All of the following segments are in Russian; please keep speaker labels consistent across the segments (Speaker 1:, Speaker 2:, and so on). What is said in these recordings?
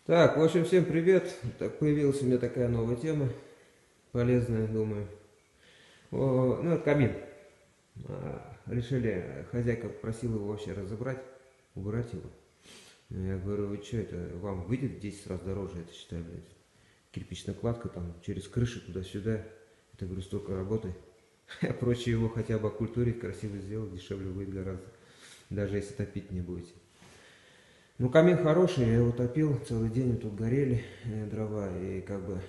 Speaker 1: Так, в общем, всем привет. Так, появилась у меня такая новая тема, полезная, думаю. Ну, это камин. Решили, хозяйка просила его вообще разобрать, убрать его. Ну, я говорю, вы что, это вам выйдет в 10 раз дороже, это считай, блядь. Кирпичная кладка там через крышу туда-сюда. Это, говорю, столько работы. А проще его хотя бы окультурить, красиво сделать, дешевле будет гораздо. Даже если топить не будете. Ну, камин хороший, я его топил, целый день тут горели дрова, и как бы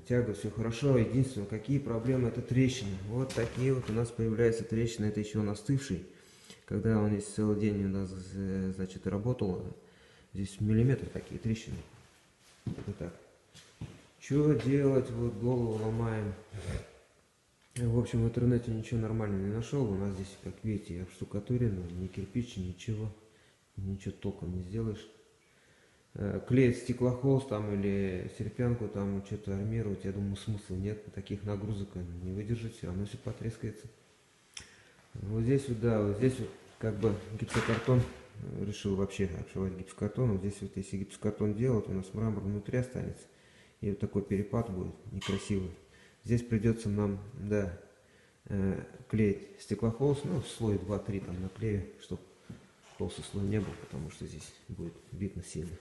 Speaker 1: тяга, все хорошо. Единственное, какие проблемы, это трещины. Вот такие вот у нас появляются трещины, это еще он остывший. Когда он здесь целый день у нас, значит, работал, здесь миллиметр такие трещины. Вот так. Что делать, вот голову ломаем. В общем, в интернете ничего нормального не нашел. У нас здесь, как видите, обштукатурено, ни кирпич, ничего. Ничего толком не сделаешь. Клеить стеклохолст там или серпянку там что-то армировать, я думаю, смысла нет. Таких нагрузок не выдержит, все равно все потрескается. Вот здесь вот, да, вот здесь вот как бы гипсокартон, решил вообще обшивать гипсокартоном. Здесь вот если гипсокартон делать, у нас мрамор внутри останется. И вот такой перепад будет некрасивый. Здесь придется нам, да, клеить стеклохолст, ну, слой 2-3 там наклею, чтобы толстый слой не был, потому что здесь будет видно сильно.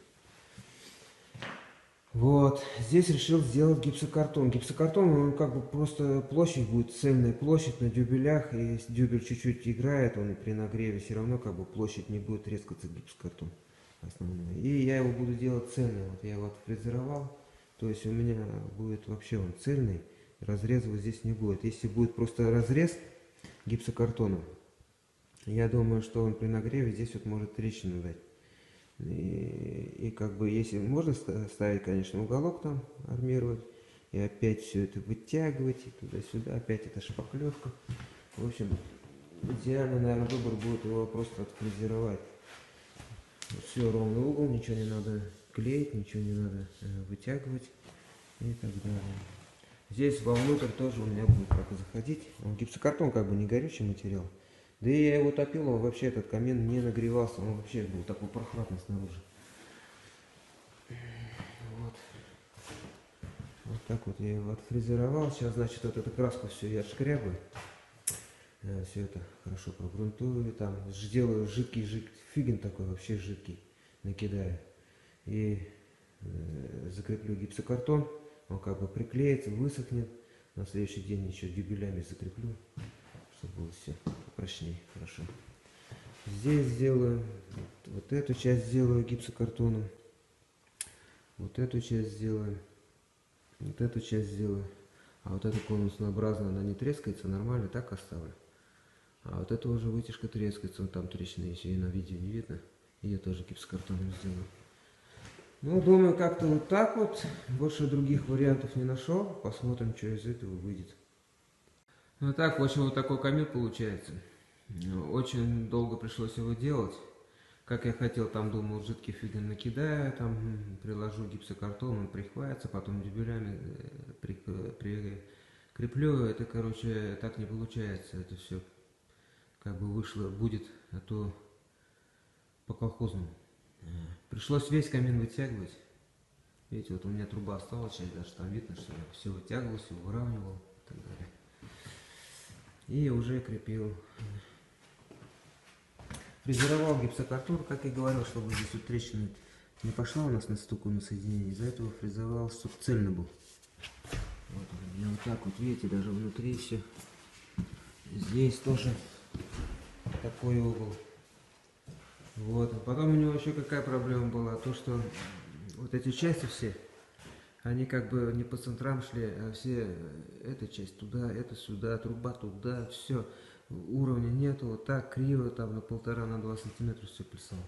Speaker 1: Вот, здесь решил сделать гипсокартон. Гипсокартон, он как бы просто площадь будет, цельная площадь на дюбелях, и если дюбель чуть-чуть играет, он и при нагреве все равно как бы площадь не будет трескаться гипсокартон основной. И я его буду делать цельный, вот я его отфрезеровал, то есть у меня будет вообще он цельный, разреза вот здесь не будет. Если будет просто разрез гипсокартона, я думаю, что он при нагреве здесь вот может трещину дать. И как бы, если можно ставить, конечно, уголок там, армировать, и опять все это вытягивать, и туда-сюда, опять это шпаклевка. В общем, идеальный, наверное, выбор будет его просто отфрезеровать. Все, ровный угол, ничего не надо клеить, ничего не надо вытягивать и так далее. Здесь вовнутрь тоже у меня будет как заходить. Гипсокартон как бы не горючий материал. Да и я его топил, он вообще, этот камин не нагревался, он вообще был такой прохладный снаружи. Вот. Вот так вот я его отфрезеровал. Сейчас, значит, вот эту краску все я шкрябаю. Все это хорошо прогрунтую. Там делаю жидкий фиген такой, вообще жидкий. Накидаю. И закреплю гипсокартон. Он как бы приклеится, высохнет. На следующий день еще дюбелями закреплю, чтобы было все прочнее, хорошо. Здесь сделаю, вот эту часть сделаю гипсокартоном, вот эту часть сделаю, вот эту часть сделаю. А вот эта конусообразная, она не трескается, нормально, так оставлю. А вот эта уже вытяжка трескается, там трещины еще и на видео не видно. Ее тоже гипсокартоном сделаю. Ну, думаю, как-то вот так вот. Больше других вариантов не нашел. Посмотрим, что из этого выйдет. Ну так, в общем, вот такой камин получается. Очень долго пришлось его делать. Как я хотел, там думал, жидкий фиген накидаю, там приложу гипсокартон, он прихватится, потом дюбелями прикреплю. Это, короче, так не получается. Это все как бы вышло, будет, а то по колхозному. Пришлось весь камин вытягивать. Видите, вот у меня труба осталась, сейчас даже там видно, что я все вытягивал, все выравнивал и так далее. И уже крепил. Фрезеровал гипсокартон, как я говорил, чтобы здесь вот трещина не пошла у нас на стуку на соединение. Из-за этого фрезеровал, чтобы цельно был. Вот у меня вот так вот, видите, даже внутри все. Здесь тоже такой угол. Вот. А потом у него еще какая проблема была, то что вот эти части все, они как бы не по центрам шли, а все, эта часть туда, это сюда, труба туда, все. Уровня нету, вот так криво, там на 1,5–2 сантиметра все плясало.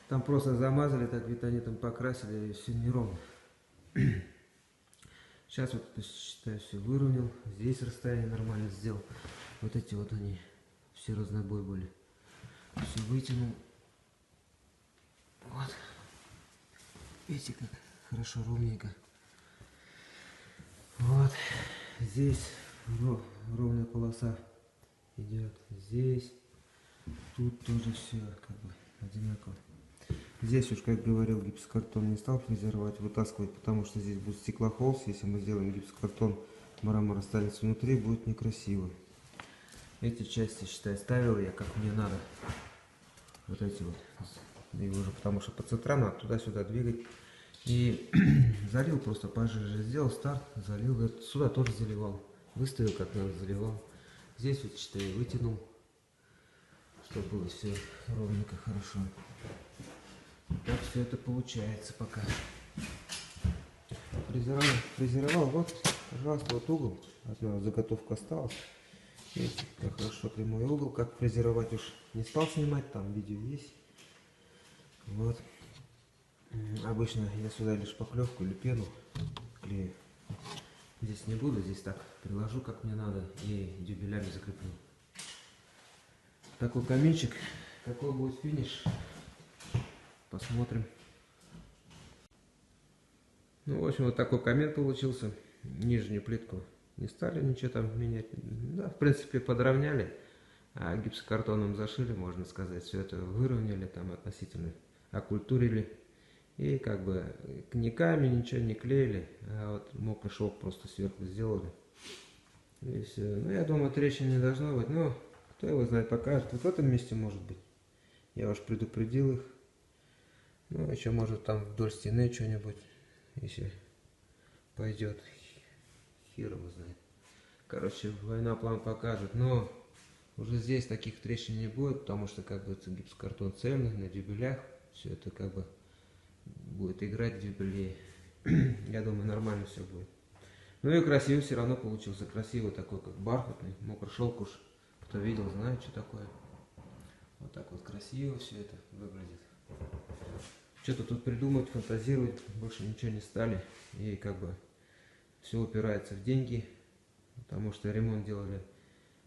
Speaker 1: Там просто замазали, так ведь они там покрасили, и все неровно. Сейчас вот, считаю, все выровнял, здесь расстояние нормально сделал. Вот эти вот они, все разнобой были. Все вытянул. Вот. Видите, как хорошо, ровненько. Вот. Здесь ровная полоса идет. Здесь. Тут тоже все как бы одинаково. Здесь уж, как говорил, гипсокартон не стал фрезеровать, вытаскивать, потому что здесь будет стеклохолст. Если мы сделаем гипсокартон, мрамор останется внутри, будет некрасиво. Эти части, считай, ставил я как мне надо. Вот эти вот. И уже потому что по центрам надо туда-сюда двигать. И залил просто пожиже. Сделал старт, залил. Сюда тоже заливал. Выставил как надо, заливал. Здесь вот, считай, вытянул, чтобы было все ровненько, хорошо. Так все это получается пока. Фрезеровал. Вот, пожалуйста, вот угол. Одна заготовка осталась. Видите, как хорошо прямой угол. Как фрезеровать уж не стал снимать, там видео есть. Вот. Обычно я сюда лишь шпаклевку или пену клею. Здесь не буду, здесь так приложу как мне надо и дюбелями закреплю. Такой каменчик. Какой будет финиш? Посмотрим. Ну, в общем, вот такой камень получился. Нижнюю плитку не стали ничего там менять. Да, в принципе, подровняли. А гипсокартоном зашили, можно сказать. Все это выровняли там относительно. Окультурили. И как бы ни камень, ничего не клеили. А вот мокрый шелк просто сверху сделали. И все. Ну, я думаю, трещин не должно быть. Но кто его знает, покажет. Вот в этом месте может быть. Я уж предупредил их. Ну, еще может там вдоль стены что-нибудь, если пойдет. Хер его знает. Короче, война план покажет. Но уже здесь таких трещин не будет, потому что как бы это гипсокартон цельный, на дюбелях. Все это как бы будет играть в дюбелей. Я думаю, нормально все будет. Ну и красиво все равно получился. Красивый такой, как бархатный. Мокрый шелк уж. Кто видел, знает, что такое. Вот так вот красиво все это выглядит. Что-то тут придумать, фантазировать, больше ничего не стали. И как бы все упирается в деньги, потому что ремонт делали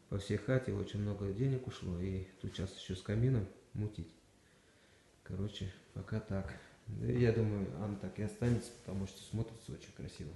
Speaker 1: по всей хате, очень много денег ушло. И тут сейчас еще с камином мутить. Короче, пока так. Я думаю, она так и останется, потому что смотрится очень красиво.